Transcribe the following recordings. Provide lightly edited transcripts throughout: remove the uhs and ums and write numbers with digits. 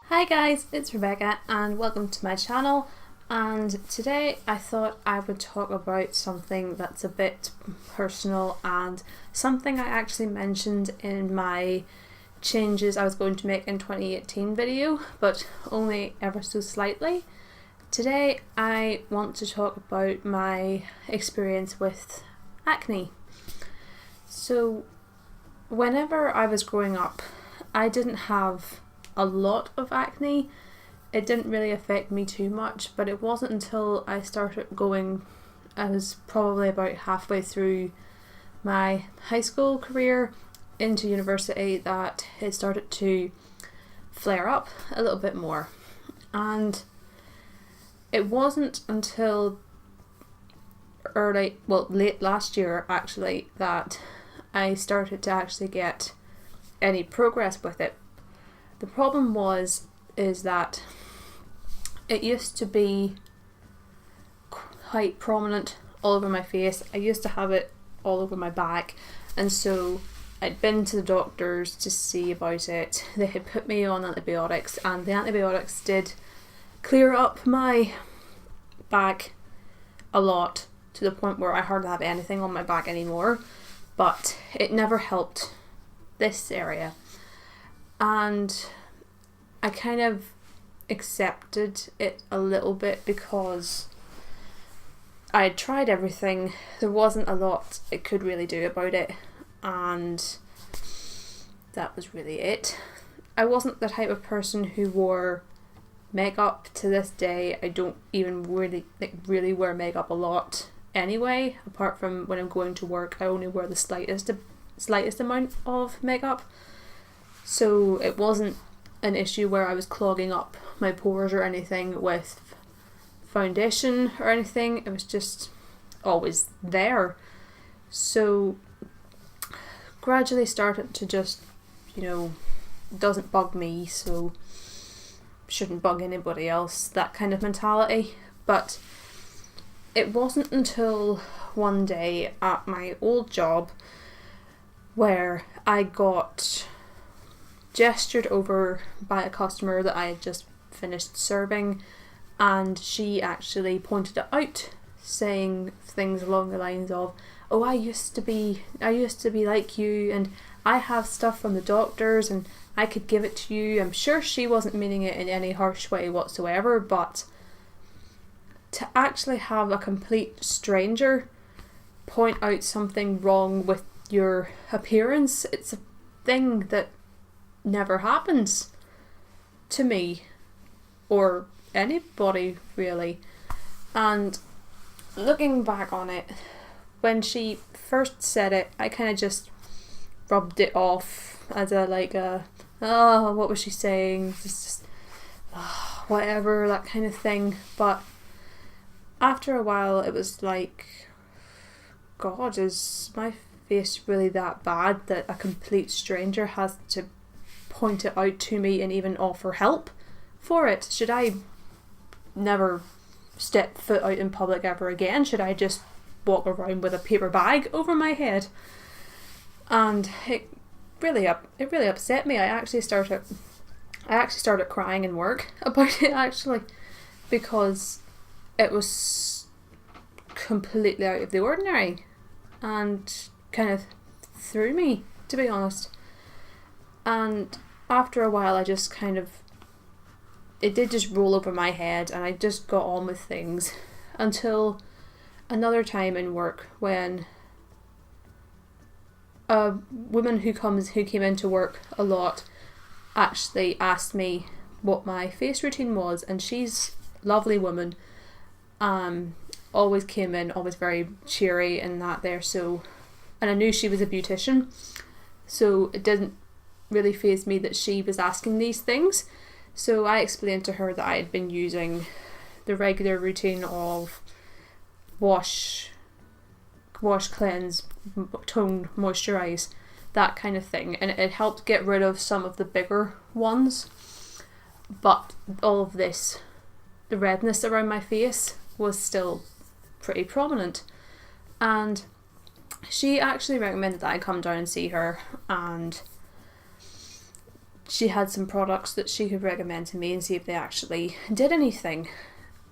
Hi guys, it's Rebecca and welcome to my channel, and today I thought I would talk about something that's a bit personal and something I actually mentioned in my changes I was going to make in 2018 video, but only ever so slightly. Today I want to talk about my experience with acne. So whenever I was growing up, I didn't have a lot of acne. It didn't really affect me too much, but it wasn't until I started going, I was probably about halfway through my high school career into university, that it started to flare up a little bit more. And it wasn't until late last year actually that I started to actually get any progress with it. The problem is that it used to be quite prominent all over my face. I used to have it all over my back, and so I'd been to the doctors to see about it. They had put me on antibiotics, and the antibiotics did clear up my back a lot, to the point where I hardly have anything on my back anymore, but it never helped this area. And I kind of accepted it a little bit because I had tried everything. There wasn't a lot it could really do about it, and that was really it. I wasn't the type of person who wore makeup. To this day, I don't even really wear makeup a lot anyway, apart from when I'm going to work. I only wear the slightest amount of makeup. So it wasn't an issue where I was clogging up my pores or anything with foundation or anything. It was just always there. So gradually started to just, doesn't bug me, so shouldn't bug anybody else, that kind of mentality. But it wasn't until one day at my old job where I got gestured over by a customer that I had just finished serving, and she actually pointed it out, saying things along the lines of, "Oh, I used to be like you, and I have stuff from the doctors and I could give it to you." I'm sure she wasn't meaning it in any harsh way whatsoever, but to actually have a complete stranger point out something wrong with your appearance, it's a thing that never happens to me or anybody really. And looking back on it, when she first said it, I kind of just rubbed it off as what was she saying, just whatever, that kind of thing. But after a while it was like, God, is my face really that bad that a complete stranger has to point it out to me and even offer help for it? Should I never step foot out in public ever again? Should I just walk around with a paper bag over my head? And it really upset me. I actually started crying in work about it, actually, because it was completely out of the ordinary and kind of threw me, to be honest. And after a while, I just it did just roll over my head, and I just got on with things, until another time in work when a woman who came into work a lot actually asked me what my face routine was. And she's a lovely woman, always came in, always very cheery and that there. So, and I knew she was a beautician, so it didn't really faze me that she was asking these things. So I explained to her that I had been using the regular routine of wash, cleanse, tone, moisturize, that kind of thing, and it helped get rid of some of the bigger ones. But all of this, the redness around my face, was still pretty prominent. And she actually recommended that I come down and see her, and she had some products that she could recommend to me and see if they actually did anything.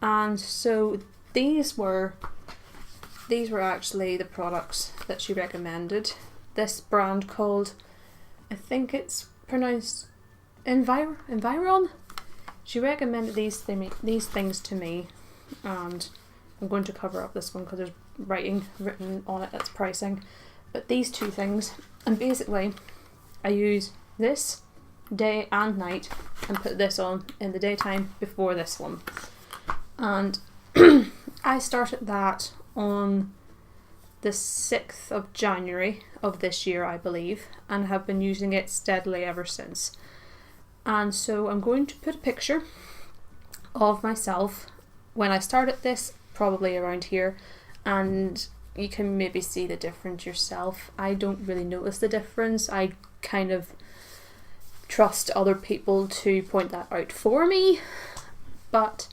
And so these were actually the products that she recommended. This brand called, I think it's pronounced Environ. She recommended these things to me, and I'm going to cover up this one because there's written on it that's pricing. But these two things, and basically I use this day and night and put this on in the daytime before this one. And I started that on the 6th of January of this year, I believe, and have been using it steadily ever since. And so I'm going to put a picture of myself when I started this, probably around here, and you can maybe see the difference yourself. I don't really notice the difference. I kind of trust other people to point that out for me, but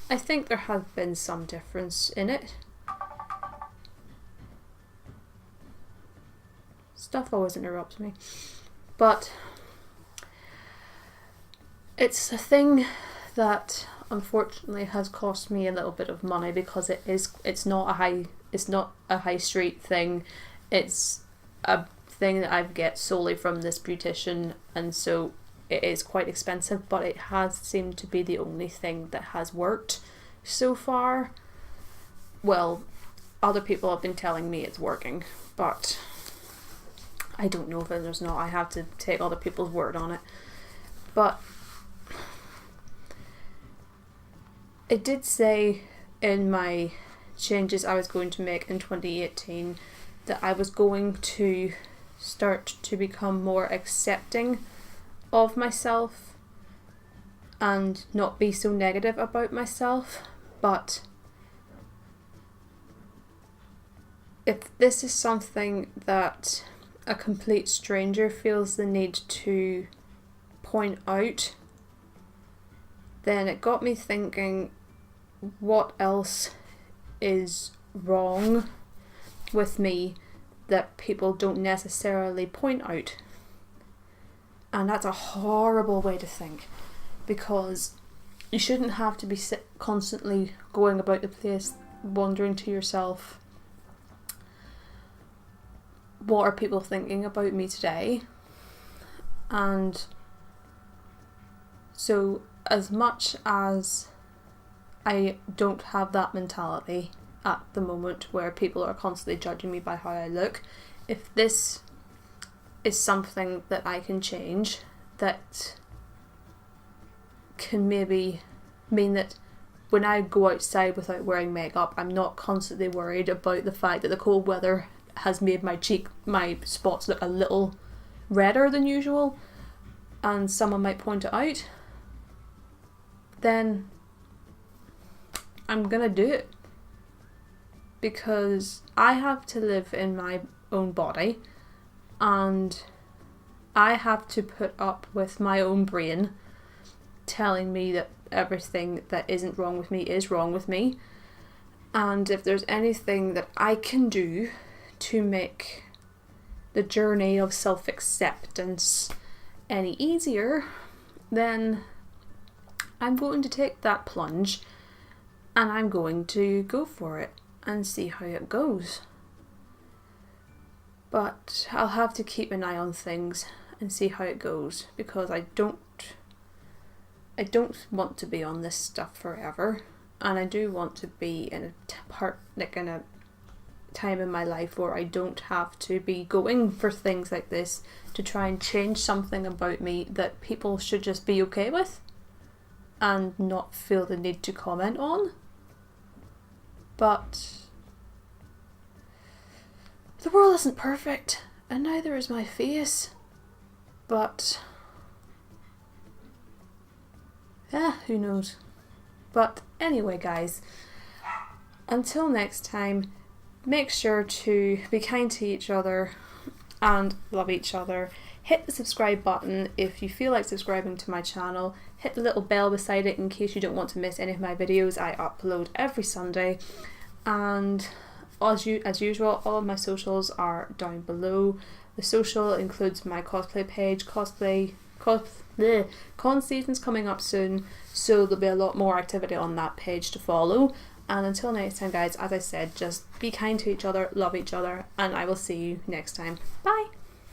I think there has been some difference in it. Stuff always interrupts me, but it's a thing that unfortunately has cost me a little bit of money, because it's not a high street thing. It's a thing that I get solely from this beautician, and so it is quite expensive, but it has seemed to be the only thing that has worked so far. Well, other people have been telling me it's working, but I don't know if it is not. I have to take other people's word on it. But it did say in my changes I was going to make in 2018 that I was going to start to become more accepting of myself and not be so negative about myself. But if this is something that a complete stranger feels the need to point out, then it got me thinking, what else is wrong with me that people don't necessarily point out? And that's a horrible way to think, because you shouldn't have to be constantly going about the place wondering to yourself, what are people thinking about me today? And so as much as I don't have that mentality at the moment where people are constantly judging me by how I look, if this is something that I can change, that can maybe mean that when I go outside without wearing makeup, I'm not constantly worried about the fact that the cold weather has made my spots look a little redder than usual, and someone might point it out, then I'm gonna do it, because I have to live in my own body, and I have to put up with my own brain telling me that everything that isn't wrong with me is wrong with me. And if there's anything that I can do to make the journey of self-acceptance any easier, then I'm going to take that plunge, and I'm going to go for it and see how it goes. But I'll have to keep an eye on things and see how it goes, because I don't want to be on this stuff forever, and I do want to be in a time in my life where I don't have to be going for things like this to try and change something about me that people should just be okay with and not feel the need to comment on. But the world isn't perfect, and neither is my face. But who knows? But anyway, guys, until next time, make sure to be kind to each other and love each other. Hit the subscribe button if you feel like subscribing to my channel. Hit the little bell beside it in case you don't want to miss any of my videos. I upload every Sunday. And as usual, all of my socials are down below. The social includes my cosplay page, cosplay con season's coming up soon, so there'll be a lot more activity on that page to follow. And until next time, guys, as I said, just be kind to each other, love each other, and I will see you next time. Bye!